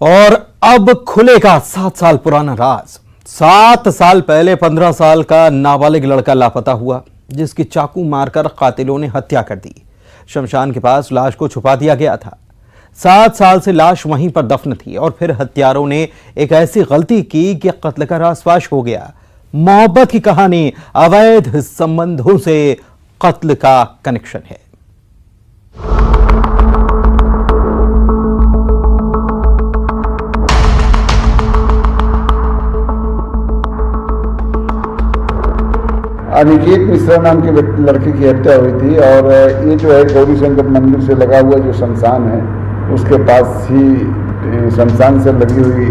और अब खुलेगा 7 साल पुराना राज। 7 साल पहले 15 साल का नाबालिग लड़का लापता हुआ, जिसकी चाकू मारकर कातिलों ने हत्या कर दी। शमशान के पास लाश को छुपा दिया गया था। 7 साल से लाश वहीं पर दफन थी और फिर हत्यारों ने एक ऐसी गलती की कि कत्ल का राज फाश हो गया। मोहब्बत की कहानी, अवैध संबंधों से कत्ल का कनेक्शन है। अनिकेत मिश्रा नाम के लड़के की हत्या हुई थी और ये जो है गौरी शंकर मंदिर से लगा हुआ जो शमशान है उसके पास ही, शमशान से लगी हुई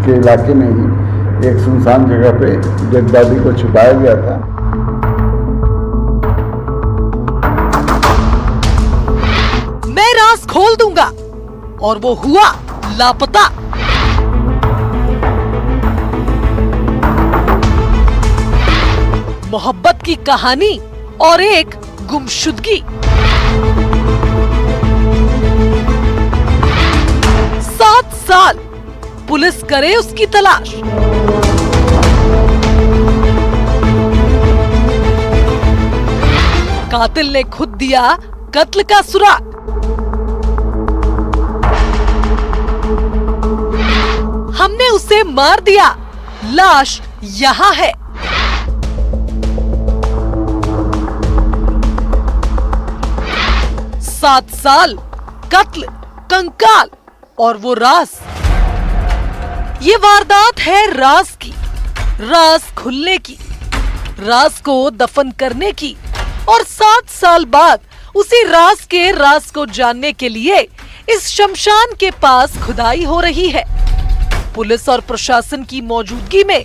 के इलाके में ही एक सुनसान जगह पे डेड बॉडी को छुपाया गया था। मैं राज खोल दूंगा और वो हुआ लापता। मोहब्बत की कहानी और एक गुमशुदगी। 7 साल पुलिस करे उसकी तलाश। कातिल ने खुद दिया कत्ल का सुराग। हमने उसे मार दिया, लाश यहाँ है। सात साल, कत्ल, कंकाल और वो राज। ये वारदात है राज की, राज खुलने की, राज को दफन करने की और 7 साल बाद उसी राज के राज को जानने के लिए इस शमशान के पास खुदाई हो रही है। पुलिस और प्रशासन की मौजूदगी में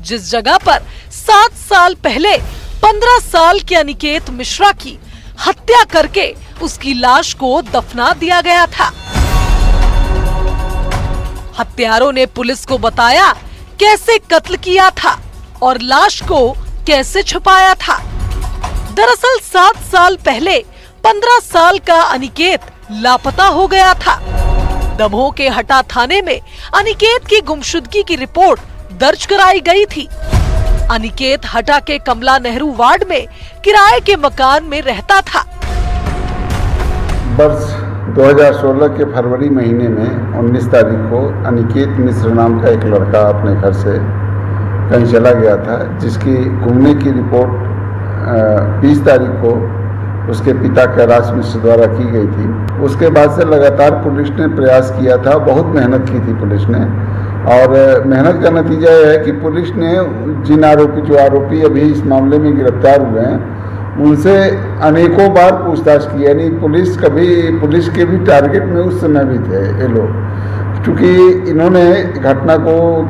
जिस जगह पर 7 साल पहले 15 साल के अनिकेत मिश्रा की हत्या करके उसकी लाश को दफना दिया गया था। हत्यारों ने पुलिस को बताया कैसे कत्ल किया था और लाश को कैसे छुपाया था। दरअसल 7 साल पहले 15 साल का अनिकेत लापता हो गया था। दमोह के हटा थाने में अनिकेत की गुमशुदगी की रिपोर्ट दर्ज कराई गई थी। अनिकेत हटा के कमला नेहरू वार्ड में किराए के मकान में रहता था। वर्ष 2016 के फरवरी महीने में 19 तारीख को अनिकेत मिश्र नाम का एक लड़का अपने घर से कहीं चला गया था, जिसकी घूमने की रिपोर्ट 20 तारीख को उसके पिता कैलाश मिश्र द्वारा की गई थी। उसके बाद से लगातार पुलिस ने प्रयास किया था, बहुत मेहनत की थी पुलिस ने, और मेहनत का नतीजा यह है कि पुलिस ने जिन जो आरोपी अभी इस मामले में गिरफ्तार हुए हैं उनसे अनेकों बार पूछताछ की। यानी पुलिस के भी टारगेट में उस समय भी थे ये लोग, क्योंकि इन्होंने घटना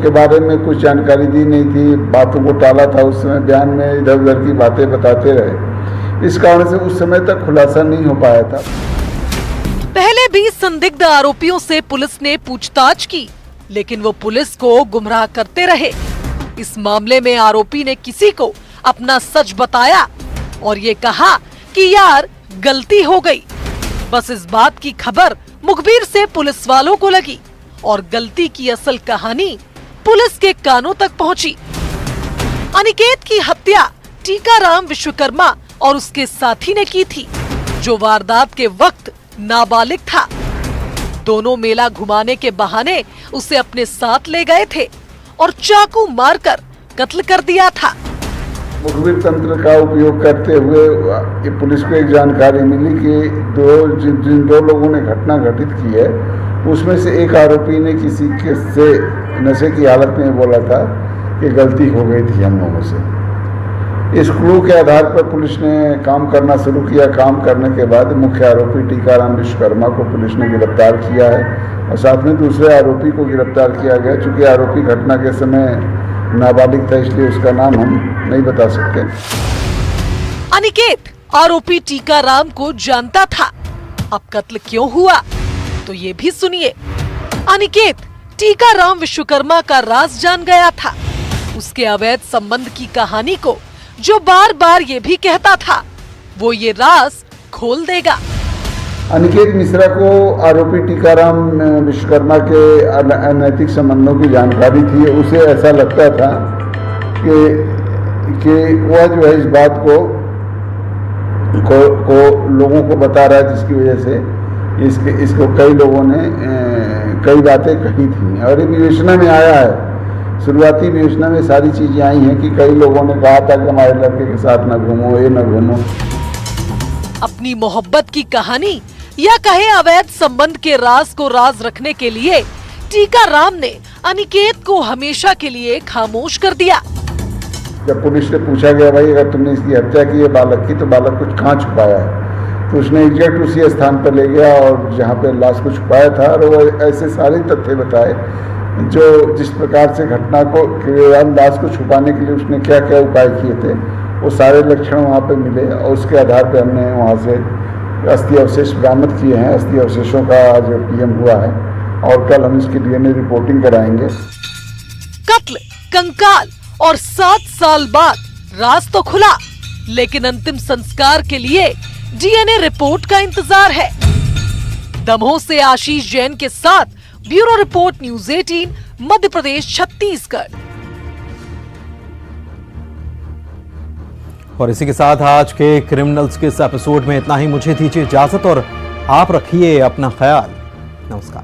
के बारे में कुछ जानकारी दी नहीं थी, बातों को टाला था। उस समय बयान में इधर उधर की बातें बताते रहे, इस कारण से उस समय तक खुलासा नहीं हो पाया था। पहले भी संदिग्ध आरोपियों से पुलिस ने पूछताछ की, लेकिन वो पुलिस को गुमराह करते रहे। इस मामले में आरोपी ने किसी को अपना सच बताया और ये कहा कि यार गलती हो गई। बस इस बात की खबर मुखबिर से पुलिस वालों को लगी और गलती की असल कहानी पुलिस के कानों तक पहुंची। अनिकेत की हत्या टीकाराम विश्वकर्मा और उसके साथी ने की थी, जो वारदात के वक्त नाबालिग था। दोनों मेला घुमाने के बहाने उसे अपने साथ ले गए थे और चाकू मारकर कत्ल कर दिया था। मुखबिर तंत्र का उपयोग करते हुए पुलिस को एक जानकारी मिली कि जिन दो लोगों ने घटना घटित की है उसमें से एक आरोपी ने किसी के से नशे की हालत में बोला था कि गलती हो गई थी हम लोगों से। इस क्लू के आधार पर पुलिस ने काम करना शुरू किया। काम करने के बाद मुख्य आरोपी टीकाराम विश्वकर्मा को पुलिस ने गिरफ्तार किया है और साथ में दूसरे आरोपी को गिरफ्तार किया गया। चूंकि आरोपी घटना के समय नाबालिग था, इसलिए उसका नाम हम नहीं बता सकते। अनिकेत आरोपी टीकाराम को जानता था। अब कत्ल क्यों हुआ तो ये भी सुनिए। अनिकेत टीकाराम विश्वकर्मा का राज जान गया था, उसके अवैध संबंध की कहानी को जो बार बार ये भी कहता था वो ये राज खोल देगा। अनिकेत मिश्रा को आरोपी टीकाराम विश्वकर्मा के अनैतिक संबंधों की जानकारी थी। उसे ऐसा लगता था कि वह जो है इस बात को लोगों को बता रहा है, जिसकी वजह से इसको कई लोगों ने कई बातें कही थी और ये विवेचना में आया है। शुरुआती विवेचना में सारी चीज़ें आई हैं कि कई लोगों ने कहा था कि हमारे लड़के के साथ न घूमो, ये न घूमो। अपनी मोहब्बत की कहानी या कहे अवैध संबंध के राज को राज रखने के लिए टीकाराम ने अनिकेत को हमेशा के लिए खामोश कर दिया। जब पुलिस से पूछा गया, भाई अगर तुमने इसकी हत्या की है बालक की, तो बालक कुछ कहाँ छुपाया है, तो उसने एग्जैक्ट उसी स्थान पर ले गया और जहाँ पे लाश को छुपाया था, और वो ऐसे सारे तथ्य बताए जो जिस प्रकार से घटना को लाश को छुपाने के लिए उसने क्या क्या उपाय किए थे, वो सारे लक्षण वहाँ पे मिले और उसके आधार पर हमने वहाँ से अस्थि अवशेष बरामद किए हैं। अस्थि अवशेषों का आज पीएम हुआ है और कल हम इसकी डीएनए रिपोर्टिंग कराएंगे। कत्ल, कंकाल और 7 साल बाद राज तो खुला, लेकिन अंतिम संस्कार के लिए डीएनए रिपोर्ट का इंतजार है। दमोह से आशीष जैन के साथ bureau report, news 18, Madhya Pradesh, Chhattisgarh. और इसी के साथ आज के क्रिमिनल्स के इस एपिसोड में इतना ही। मुझे दीजिए इजाजत और आप रखिए अपना ख्याल। नमस्कार।